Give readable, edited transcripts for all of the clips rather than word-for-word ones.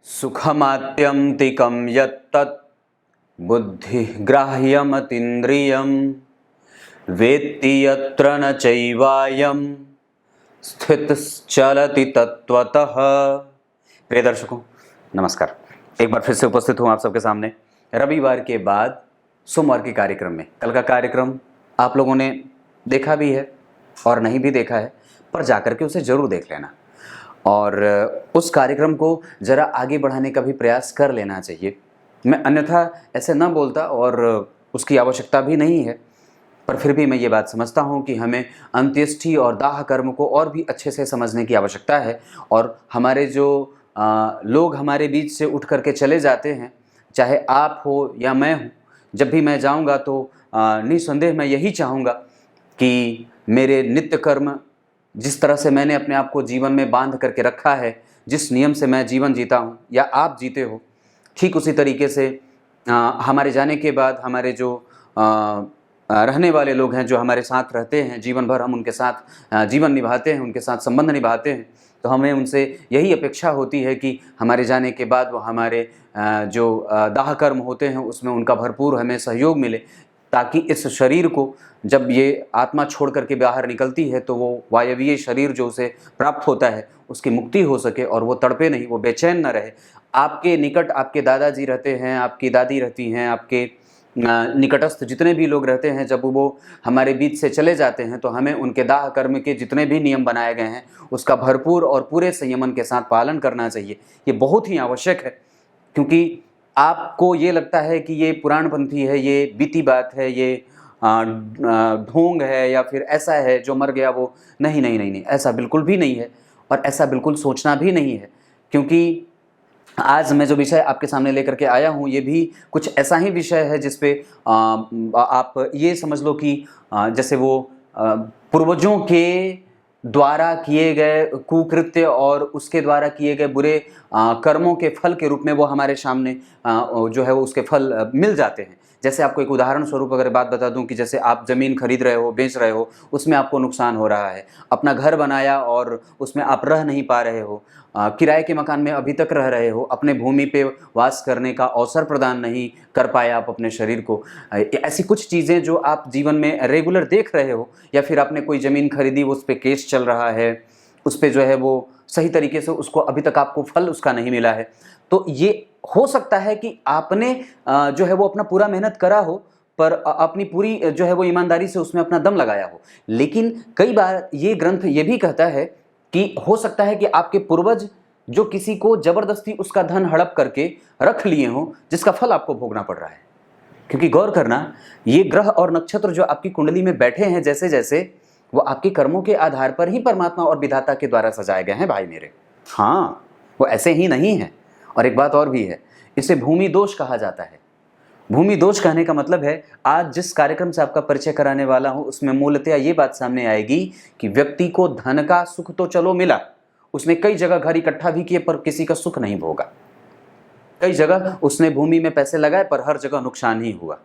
सुखमात्यन्तिकं यत्तत् बुद्धिग्राह्यमतीन्द्रियं वेत्ति यत्र न चैवायं स्थितश्चलति तत्त्वतः। प्रिय दर्शकों नमस्कार, एक बार फिर से उपस्थित हूँ आप सबके सामने रविवार के बाद सोमवार के कार्यक्रम में। कल का कार्यक्रम आप लोगों ने देखा भी है और नहीं भी देखा है, पर जाकर के उसे ज़रूर देख लेना और उस कार्यक्रम को ज़रा आगे बढ़ाने का भी प्रयास कर लेना चाहिए। मैं अन्यथा ऐसे ना बोलता और उसकी आवश्यकता भी नहीं है, पर फिर भी मैं ये बात समझता हूँ कि हमें अंत्येष्टि और दाह कर्म को और भी अच्छे से समझने की आवश्यकता है। और हमारे जो लोग हमारे बीच से उठ करके चले जाते हैं, चाहे आप हो या मैं हूँ, जब भी मैं जाऊँगा तो निस्संदेह मैं यही चाहूँगा कि मेरे नित्य कर्म, जिस तरह से मैंने अपने आप को जीवन में बांध करके रखा है, जिस नियम से मैं जीवन जीता हूँ या आप जीते हो, ठीक उसी तरीके से हमारे जाने के बाद हमारे जो रहने वाले लोग हैं, जो हमारे साथ रहते हैं, जीवन भर हम उनके साथ जीवन निभाते हैं, उनके साथ संबंध निभाते हैं, तो हमें उनसे यही अपेक्षा होती है कि हमारे जाने के बाद वो हमारे जो दाह कर्म होते हैं उसमें उनका भरपूर हमें सहयोग मिले, ताकि इस शरीर को जब ये आत्मा छोड़ करके बाहर निकलती है तो वो वायवीय शरीर जो उसे प्राप्त होता है उसकी मुक्ति हो सके और वो तड़पे नहीं, वो बेचैन न रहे। आपके निकट आपके दादाजी रहते हैं, आपकी दादी रहती हैं, आपके निकटस्थ जितने भी लोग रहते हैं, जब वो हमारे बीच से चले जाते हैं तो हमें उनके दाह कर्म के जितने भी नियम बनाए गए हैं उसका भरपूर और पूरे संयमन के साथ पालन करना चाहिए। ये बहुत ही आवश्यक है, क्योंकि आपको ये लगता है कि ये पुराणपंथी है, ये बीती बात है, ये ढोंग है या फिर ऐसा है जो मर गया वो। नहीं नहीं नहीं नहीं, ऐसा बिल्कुल भी नहीं है और ऐसा बिल्कुल सोचना भी नहीं है, क्योंकि आज मैं जो विषय आपके सामने लेकर के आया हूँ ये भी कुछ ऐसा ही विषय है जिस पे आप ये समझ लो कि जैसे वो पूर्वजों के द्वारा किए गए कुकृत्य और उसके द्वारा किए गए बुरे कर्मों के फल के रूप में वो हमारे सामने जो है वो उसके फल मिल जाते हैं। जैसे आपको एक उदाहरण स्वरूप अगर बात बता दूं कि जैसे आप ज़मीन खरीद रहे हो, बेच रहे हो, उसमें आपको नुकसान हो रहा है। अपना घर बनाया और उसमें आप रह नहीं पा रहे हो, किराए के मकान में अभी तक रह रहे हो, अपने भूमि पे वास करने का अवसर प्रदान नहीं कर पाए आप अपने शरीर को। ऐसी कुछ चीज़ें जो आप जीवन में रेगुलर देख रहे हो, या फिर आपने कोई ज़मीन खरीदी, उस पर केस चल रहा है, उस पर जो है वो सही तरीके से उसको अभी तक आपको फल उसका नहीं मिला है, तो ये हो सकता है कि आपने जो है वो अपना पूरा मेहनत करा हो, पर अपनी पूरी जो है वो ईमानदारी से उसमें अपना दम लगाया हो। लेकिन कई बार ये ग्रंथ ये भी कहता है कि हो सकता है कि आपके पूर्वज जो किसी को जबरदस्ती उसका धन हड़प करके रख लिए हों, जिसका फल आपको भोगना पड़ रहा है। क्योंकि गौर करना, ये ग्रह और नक्षत्र जो आपकी कुंडली में बैठे हैं, जैसे जैसे वो आपके कर्मों के आधार पर ही परमात्मा और विधाता के द्वारा सजाए गए हैं भाई मेरे। हाँ, वो ऐसे ही नहीं है। और एक बात और भी है, इसे भूमि दोष कहा जाता है। भूमि दोष कहने का मतलब है, आज जिस कार्यक्रम से आपका परिचय कराने वाला हूं उसमें मूलतः ये बात सामने आएगी कि व्यक्ति को धन का सुख तो चलो मिला, उसने कई जगह घर इकट्ठा भी किए पर किसी का सुख नहीं भोगा। कई जगह उसने भूमि में पैसे लगाए पर हर जगह नुकसान ही हुआ।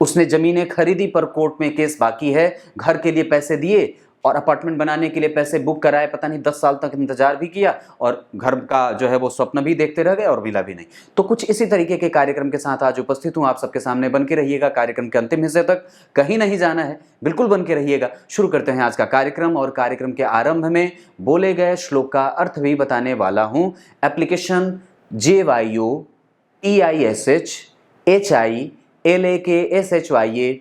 उसने जमीनें खरीदी पर कोर्ट में केस बाकी है, घर के लिए पैसे दिए और अपार्टमेंट बनाने के लिए पैसे बुक कराए, पता नहीं 10 साल तक इंतजार भी किया और घर का जो है वो स्वप्न भी देखते रह गए और मिला भी नहीं। तो कुछ इसी तरीके के कार्यक्रम के साथ आज उपस्थित हूँ आप सबके सामने। बन के रहिएगा, कार्यक्रम के अंतिम हिस्से तक कहीं नहीं जाना है, बिल्कुल बन के रहिएगा। शुरू करते हैं आज का कार्यक्रम और कार्यक्रम के आरंभ में बोले गए श्लोक का अर्थ भी बताने वाला हूँ। एप्लीकेशन JYOEISHHILAKSHYA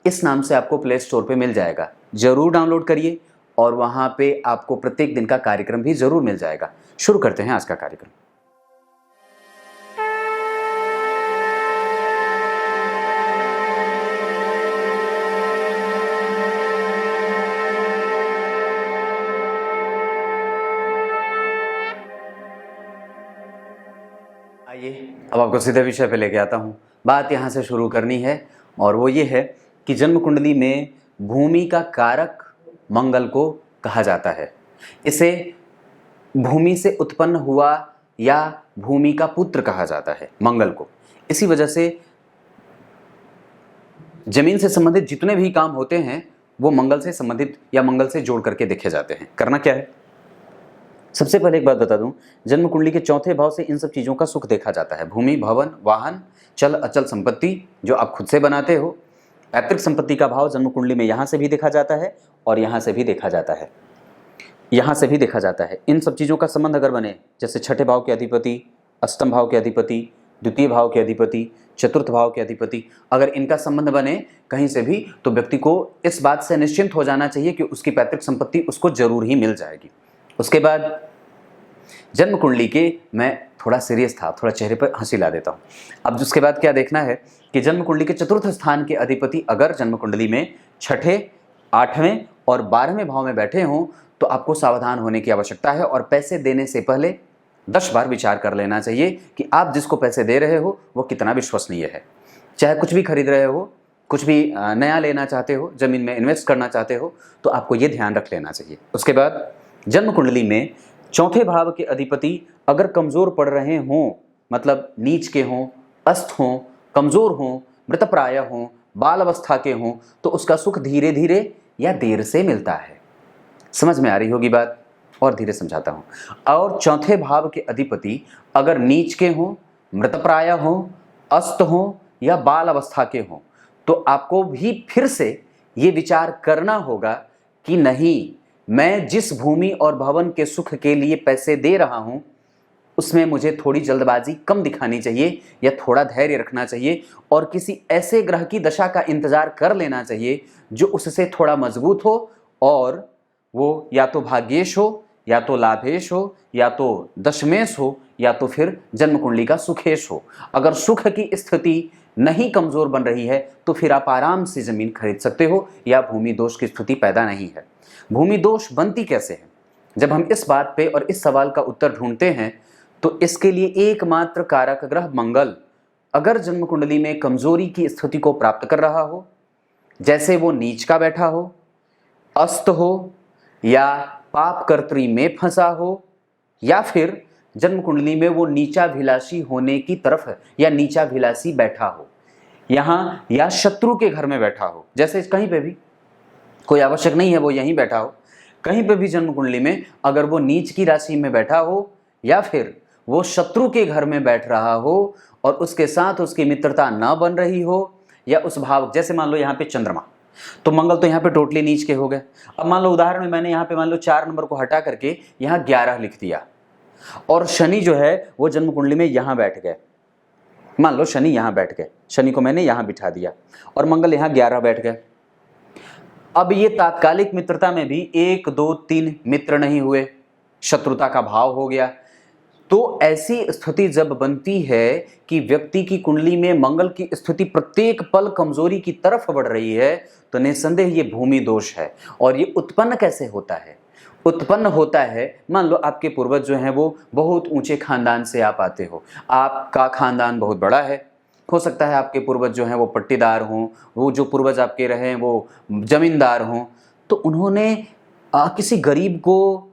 इस नाम से आपको प्ले स्टोर पे मिल जाएगा, जरूर डाउनलोड करिए और वहां पे आपको प्रत्येक दिन का कार्यक्रम भी जरूर मिल जाएगा। शुरू करते हैं आज का कार्यक्रम। आइए अब आपको सीधे विषय पे लेके आता हूँ। बात यहाँ से शुरू करनी है और वो ये है कि जन्म कुंडली में भूमि का कारक मंगल को कहा जाता है। इसे भूमि से उत्पन्न हुआ या भूमि का पुत्र कहा जाता है मंगल को। इसी वजह से जमीन से संबंधित जितने भी काम होते हैं वो मंगल से संबंधित या मंगल से जोड़ करके देखे जाते हैं। करना क्या है, सबसे पहले एक बात बता दूं, जन्म कुंडली के चौथे भाव से इन सब चीज़ों का सुख देखा जाता है। भूमि, भवन, वाहन, चल अचल संपत्ति जो आप खुद से बनाते हो। पैतृक संपत्ति का भाव जन्म कुंडली में यहाँ से भी देखा जाता है और यहाँ से भी देखा जाता है, यहाँ से भी देखा जाता है। इन सब चीज़ों का संबंध अगर बने, जैसे छठे भाव के अधिपति, अष्टम भाव के अधिपति, द्वितीय भाव के अधिपति, चतुर्थ भाव के अधिपति, अगर इनका संबंध बने कहीं से भी, तो व्यक्ति को इस बात से निश्चिंत हो जाना चाहिए कि उसकी पैतृक संपत्ति उसको जरूर ही मिल जाएगी। उसके बाद जन्म कुंडली के, मैं थोड़ा सीरियस था, थोड़ा चेहरे पर हंसी ला देता हूँ। अब उसके बाद क्या देखना है कि जन्म कुंडली के चतुर्थ स्थान के अधिपति अगर जन्म कुंडली में छठे, आठवें और 12वें भाव में बैठे हों तो आपको सावधान होने की आवश्यकता है और पैसे देने से पहले 10 बार विचार कर लेना चाहिए कि आप जिसको पैसे दे रहे हो वो कितना विश्वसनीय है। चाहे कुछ भी खरीद रहे हो, कुछ भी नया लेना चाहते हो, ज़मीन में इन्वेस्ट करना चाहते हो, तो आपको ये ध्यान रख लेना चाहिए। उसके बाद जन्म कुंडली में चौथे भाव के अधिपति अगर कमज़ोर पड़ रहे हों, मतलब नीच के हों, अस्त हों, कमज़ोर हों, मृतप्राय हों, बाल अवस्था के हों, तो उसका सुख धीरे धीरे या देर से मिलता है। समझ में आ रही होगी बात, और धीरे समझाता हूँ। और चौथे भाव के अधिपति अगर नीच के हों, मृतप्राय हों, अस्त हों या बाल अवस्था के हों, तो आपको भी फिर से ये विचार करना होगा कि नहीं, मैं जिस भूमि और भवन के सुख के लिए पैसे दे रहा हूँ उसमें मुझे थोड़ी जल्दबाजी कम दिखानी चाहिए या थोड़ा धैर्य रखना चाहिए और किसी ऐसे ग्रह की दशा का इंतजार कर लेना चाहिए जो उससे थोड़ा मजबूत हो और वो या तो भाग्येश हो, या तो लाभेश हो, या तो दशमेश हो, या तो फिर जन्म कुंडली का सुखेश हो। अगर सुख की स्थिति नहीं कमजोर बन रही है तो फिर आप आराम से जमीन खरीद सकते हो या भूमि दोष की स्थिति पैदा नहीं है। भूमि दोष बनती कैसे है? जब हम इस बात पे और इस सवाल का उत्तर ढूंढते हैं तो इसके लिए एकमात्र कारक ग्रह मंगल अगर जन्म कुंडली में कमजोरी की स्थिति को प्राप्त कर रहा हो, जैसे वो नीच का बैठा हो, अस्त हो, या पाप कर्त्री में फंसा हो, या फिर जन्म कुंडली में वो नीचाभिलाषी होने की तरफ या नीचाभिलाषी बैठा हो, यहाँ या शत्रु के घर में बैठा हो, जैसे कहीं पे भी, कोई आवश्यक नहीं है वो यहीं बैठा हो, कहीं पे भी जन्म कुंडली में अगर वो नीच की राशि में बैठा हो या फिर वो शत्रु के घर में बैठ रहा हो और उसके साथ उसकी मित्रता न बन रही हो, या उस भाव, जैसे मान लो यहाँ पे चंद्रमा, तो मंगल तो यहाँ पे टोटली नीच के हो गए। अब मान लो उदाहरण में मैंने यहाँ पे मान लो 4 नंबर को हटा करके यहाँ 11 लिख दिया और शनि जो है वो जन्म कुंडली में यहाँ बैठ गए। मान लो शनि यहाँ बैठ गए, शनि को मैंने यहाँ बिठा दिया और मंगल यहाँ 11 बैठ गए। अब ये तात्कालिक मित्रता में भी 1 2 3 मित्र नहीं हुए, शत्रुता का भाव हो गया। तो ऐसी स्थिति जब बनती है कि व्यक्ति की कुंडली में मंगल की स्थिति प्रत्येक पल कमजोरी की तरफ बढ़ रही है, तो निस्संदेह ये भूमि दोष है। और ये उत्पन्न कैसे होता है? उत्पन्न होता है, मान लो आपके पूर्वज जो हैं वो बहुत ऊंचे खानदान से आप आते हो, आपका खानदान बहुत बड़ा है, हो सकता है आपके पूर्वज जो हैं वो पट्टीदार हों, वो जो पूर्वज आपके रहे वो जमींदार हों, तो उन्होंने किसी गरीब को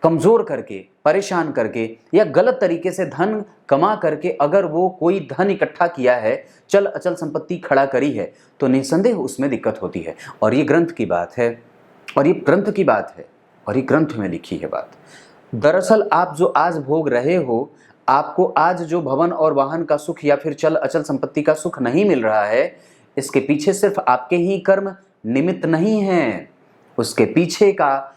कमज़ोर करके, परेशान करके या गलत तरीके से धन कमा करके अगर वो कोई धन इकट्ठा किया है, चल अचल संपत्ति खड़ा करी है, तो निसंदेह उसमें दिक्कत होती है। और ये ग्रंथ की बात है, और ये ग्रंथ की बात है, और ये ग्रंथ में लिखी है बात। दरअसल आप जो आज भोग रहे हो, आपको आज जो भवन और वाहन का सुख या फिर चल अचल संपत्ति का सुख नहीं मिल रहा है, इसके पीछे सिर्फ आपके ही कर्म निमित्त नहीं हैं। उसके पीछे का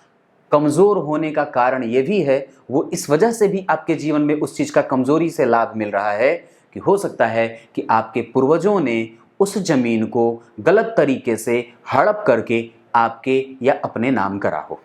कमज़ोर होने का कारण ये भी है, वो इस वजह से भी आपके जीवन में उस चीज़ का कमज़ोरी से लाभ मिल रहा है कि हो सकता है कि आपके पूर्वजों ने उस ज़मीन को गलत तरीके से हड़प करके आपके या अपने नाम करा हो।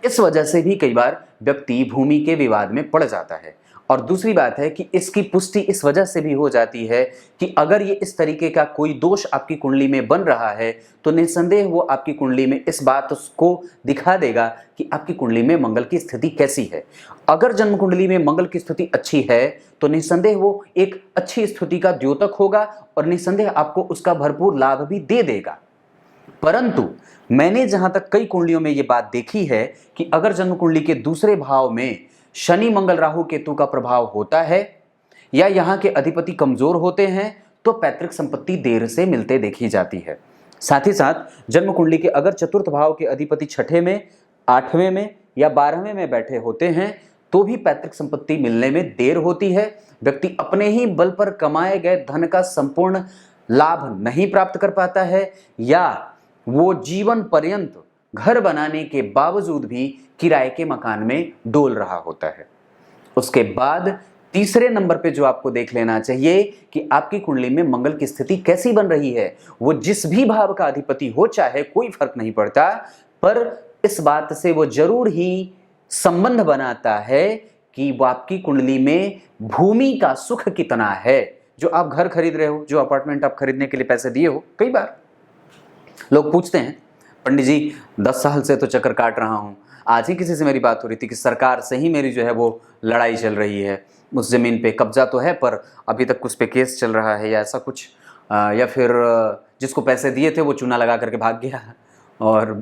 इस वजह से भी कई बार व्यक्ति भूमि के विवाद में पड़ जाता है। और दूसरी बात है कि इसकी पुष्टि इस वजह से भी हो जाती है कि अगर ये इस तरीके का कोई दोष आपकी कुंडली में बन रहा है, तो निस्संदेह वो आपकी कुंडली में इस बात को दिखा देगा कि आपकी कुंडली में मंगल की स्थिति कैसी है। अगर जन्म कुंडली में मंगल की स्थिति अच्छी है तो निस्संदेह वो एक अच्छी स्थिति का द्योतक होगा और निस्संदेह आपको उसका भरपूर लाभ भी दे देगा। परंतु मैंने जहां तक कई कुंडलियों में ये बात देखी है कि अगर जन्म कुंडली के दूसरे भाव में शनि मंगल राहु केतु का प्रभाव होता है या यहाँ के अधिपति कमजोर होते हैं, तो पैतृक संपत्ति देर से मिलते देखी जाती है। साथ ही साथ जन्म कुंडली के अगर चतुर्थ भाव के अधिपति छठे में, आठवें में या 12वें में बैठे होते हैं तो भी पैतृक संपत्ति मिलने में देर होती है। व्यक्ति अपने ही बल पर कमाए गए धन का संपूर्ण लाभ नहीं प्राप्त कर पाता है, या वो जीवन पर्यंत घर बनाने के बावजूद भी किराए के मकान में डोल रहा होता है। उसके बाद तीसरे नंबर पे जो आपको देख लेना चाहिए कि आपकी कुंडली में मंगल की स्थिति कैसी बन रही है। वो जिस भी भाव का अधिपति हो, चाहे कोई फर्क नहीं पड़ता, पर इस बात से वो जरूर ही संबंध बनाता है कि वो आपकी कुंडली में भूमि का सुख कितना है। जो आप घर खरीद रहे हो, जो अपार्टमेंट आप खरीदने के लिए पैसे दिए हो, कई बार लोग पूछते हैं, पंडित जी 10 साल से तो चक्कर काट रहा हूँ, आज ही किसी से मेरी बात हो रही थी कि सरकार से ही मेरी जो है वो लड़ाई चल रही है, उस ज़मीन पे कब्जा तो है पर अभी तक उस पे केस चल रहा है या ऐसा कुछ, या फिर जिसको पैसे दिए थे वो चूना लगा करके भाग गया और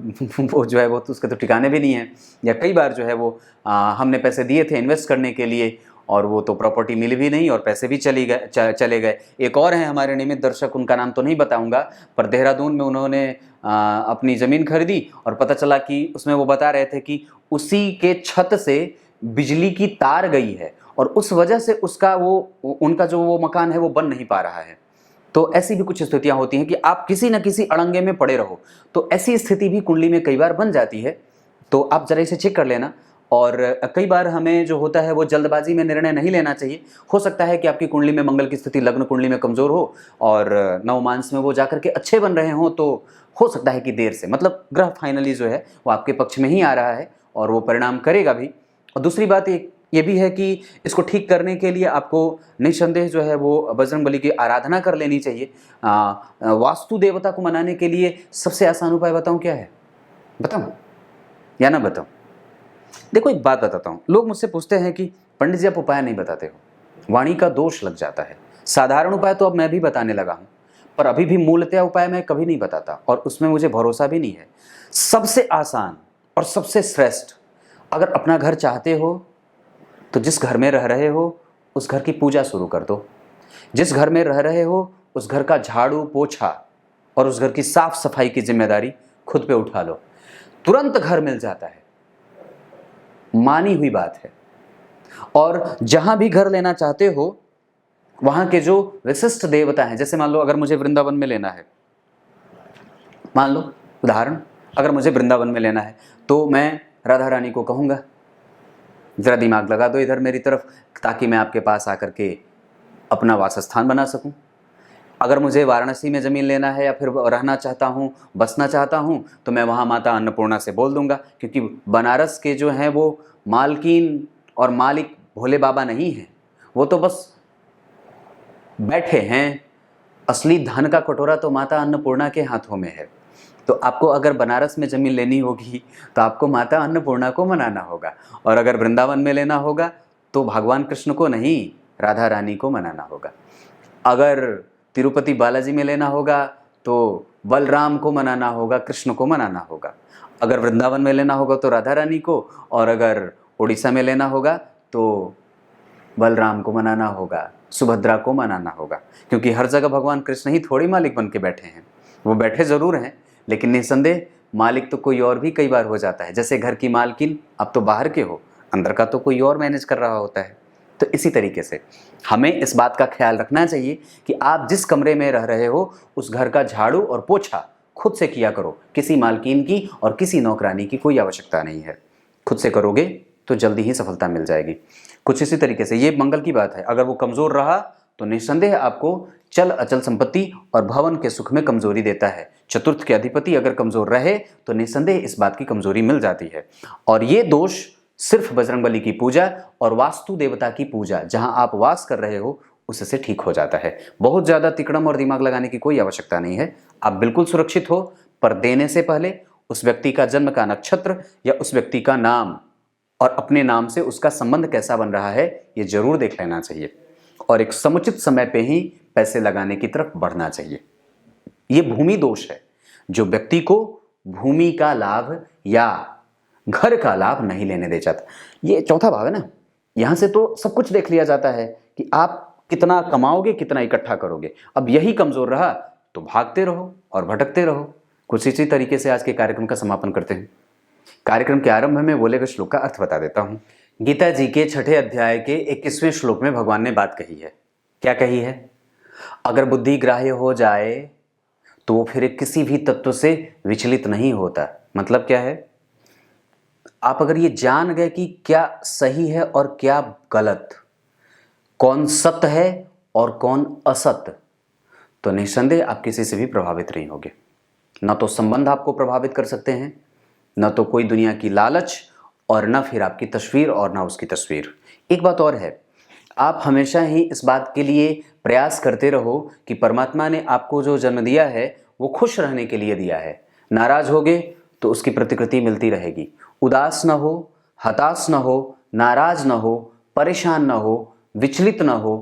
वो जो है वो तो उसके तो ठिकाने भी नहीं है। या कई बार जो है वो हमने पैसे दिए थे इन्वेस्ट करने के लिए और वो तो प्रॉपर्टी मिली भी नहीं और पैसे भी चले गए। एक और हैं हमारे नियमित दर्शक, उनका नाम तो नहीं बताऊंगा, पर देहरादून में उन्होंने अपनी ज़मीन खरीदी और पता चला कि उसमें वो बता रहे थे कि उसी के छत से बिजली की तार गई है और उस वजह से उनका जो वो मकान है वो बन नहीं पा रहा है। तो ऐसी भी कुछ स्थितियां होती हैं कि आप किसी न किसी अड़ंगे में पड़े रहो। तो ऐसी स्थिति भी कुंडली में कई बार बन जाती है, तो आप जरा इसे चेक कर लेना। और कई बार हमें जो होता है वो जल्दबाजी में निर्णय नहीं लेना चाहिए। हो सकता है कि आपकी कुंडली में मंगल की स्थिति लग्न कुंडली में कमज़ोर हो और नवमांस में वो जाकर के अच्छे बन रहे हों, तो हो सकता है कि देर से, मतलब ग्रह फाइनली जो है वो आपके पक्ष में ही आ रहा है और वो परिणाम करेगा भी। और दूसरी बात ये भी है कि इसको ठीक करने के लिए आपको निस्संदेह जो है वो बजरंगबली की आराधना कर लेनी चाहिए। वास्तु देवता को मनाने के लिए सबसे आसान उपाय बताऊं क्या है? बताऊं या ना बताऊं? देखो एक बात बताता हूं। लोग मुझसे पूछते हैं कि पंडित जी आप उपाय नहीं बताते हो, वाणी का दोष लग जाता है। साधारण उपाय तो अब मैं भी बताने लगा हूं, पर अभी भी मूलतः उपाय मैं कभी नहीं बताता और उसमें मुझे भरोसा भी नहीं है। सबसे आसान और सबसे श्रेष्ठ, अगर अपना घर चाहते हो तो जिस घर में रह रहे हो उस घर की पूजा शुरू कर दो। जिस घर में रह रहे हो उस घर का झाड़ू पोछा और उस घर की साफ सफाई की जिम्मेदारी खुद पे उठा लो, तुरंत घर मिल जाता है, मानी हुई बात है। और जहां भी घर लेना चाहते हो वहां के जो विशिष्ट देवता हैं, जैसे मान लो अगर मुझे वृंदावन में लेना है, मान लो उदाहरण, अगर मुझे वृंदावन में लेना है तो मैं राधा रानी को कहूंगा जरा दिमाग लगा दो इधर मेरी तरफ, ताकि मैं आपके पास आकर के अपना वासस्थान बना सकूं। अगर मुझे वाराणसी में ज़मीन लेना है या फिर रहना चाहता हूं, बसना चाहता हूं, तो मैं वहां माता अन्नपूर्णा से बोल दूंगा, क्योंकि बनारस के जो हैं वो मालकिन और मालिक भोले बाबा नहीं हैं, वो तो बस बैठे हैं। असली धन का कटोरा तो माता अन्नपूर्णा के हाथों में है। तो आपको अगर बनारस में ज़मीन लेनी होगी तो आपको माता अन्नपूर्णा को मनाना होगा, और अगर वृंदावन में लेना होगा तो भगवान कृष्ण को नहीं, राधा रानी को मनाना होगा। अगर तिरुपति बालाजी में लेना होगा तो बलराम को मनाना होगा, कृष्ण को मनाना होगा। अगर वृंदावन में लेना होगा तो राधा रानी को, और अगर उड़ीसा में लेना होगा तो बलराम को मनाना होगा, सुभद्रा को मनाना होगा। क्योंकि हर जगह भगवान कृष्ण ही थोड़ी मालिक बन के बैठे हैं, वो बैठे ज़रूर हैं लेकिन निस्संदेह मालिक तो कोई और भी कई बार हो जाता है। जैसे घर की मालकिन आप तो बाहर के हो, अंदर का तो कोई और मैनेज कर रहा होता है। तो इसी तरीके से हमें इस बात का ख्याल रखना चाहिए कि आप जिस कमरे में रह रहे हो उस घर का झाड़ू और पोछा खुद से किया करो। किसी मालकिन की और किसी नौकरानी की कोई आवश्यकता नहीं है। खुद से करोगे तो जल्दी ही सफलता मिल जाएगी। कुछ इसी तरीके से ये मंगल की बात है। अगर वो कमज़ोर रहा तो निस्संदेह आपको चल अचल संपत्ति और भवन के सुख में कमजोरी देता है। चतुर्थ के अधिपति अगर कमजोर रहे तो निस्संदेह इस बात की कमजोरी मिल जाती है। और ये दोष सिर्फ बजरंगबली की पूजा और वास्तु देवता की पूजा, जहां आप वास कर रहे हो, उससे ठीक हो जाता है। बहुत ज़्यादा तिकड़म और दिमाग लगाने की कोई आवश्यकता नहीं है। आप बिल्कुल सुरक्षित हो, पर देने से पहले उस व्यक्ति का जन्म का नक्षत्र या उस व्यक्ति का नाम और अपने नाम से उसका संबंध कैसा बन रहा है ये जरूर देख लेना चाहिए, और एक समुचित समय पे ही पैसे लगाने की तरफ बढ़ना चाहिए। ये भूमि दोष है जो व्यक्ति को भूमि का लाभ या घर का लाभ नहीं लेने दे जाता। ये चौथा भाव है ना, यहां से तो सब कुछ देख लिया जाता है कि आप कितना कमाओगे, कितना इकट्ठा करोगे। अब यही कमजोर रहा तो भागते रहो और भटकते रहो। कुछ इसी तरीके से आज के कार्यक्रम का समापन करते हैं। कार्यक्रम के आरंभ में बोले गए श्लोक का अर्थ बता देता हूं। गीता जी के 6ठे अध्याय के 21वें श्लोक में भगवान ने बात कही है। क्या कही है? अगर बुद्धि ग्राह्य हो जाए तो वो फिर किसी भी तत्व से विचलित नहीं होता। मतलब क्या है? आप अगर ये जान गए कि क्या सही है और क्या गलत, कौन सत्य है और कौन असत्य, तो निस्संदेह आप किसी से भी प्रभावित नहीं होगे। न तो संबंध आपको प्रभावित कर सकते हैं, न तो कोई दुनिया की लालच, और न फिर आपकी तस्वीर और न उसकी तस्वीर। एक बात और है, आप हमेशा ही इस बात के लिए प्रयास करते रहो कि परमात्मा ने आपको जो जन्म दिया है वो खुश रहने के लिए दिया है। नाराज होगे तो उसकी प्रतिकृति मिलती रहेगी। उदास न हो, हताश न हो, नाराज न हो, परेशान न हो, विचलित न हो,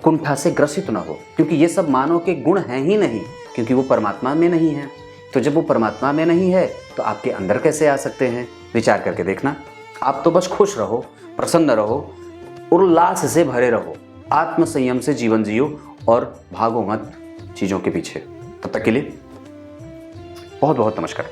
कुंठा से ग्रसित न हो, क्योंकि ये सब मानव के गुण हैं ही नहीं, क्योंकि वो परमात्मा में नहीं है। तो जब वो परमात्मा में नहीं है तो आपके अंदर कैसे आ सकते हैं? विचार करके देखना। आप तो बस खुश रहो, प्रसन्न रहो, उल्लास से भरे रहो, आत्म संयम से जीवन जियो और भागो मत चीजों के पीछे। तब तक के लिए बहुत बहुत नमस्कार।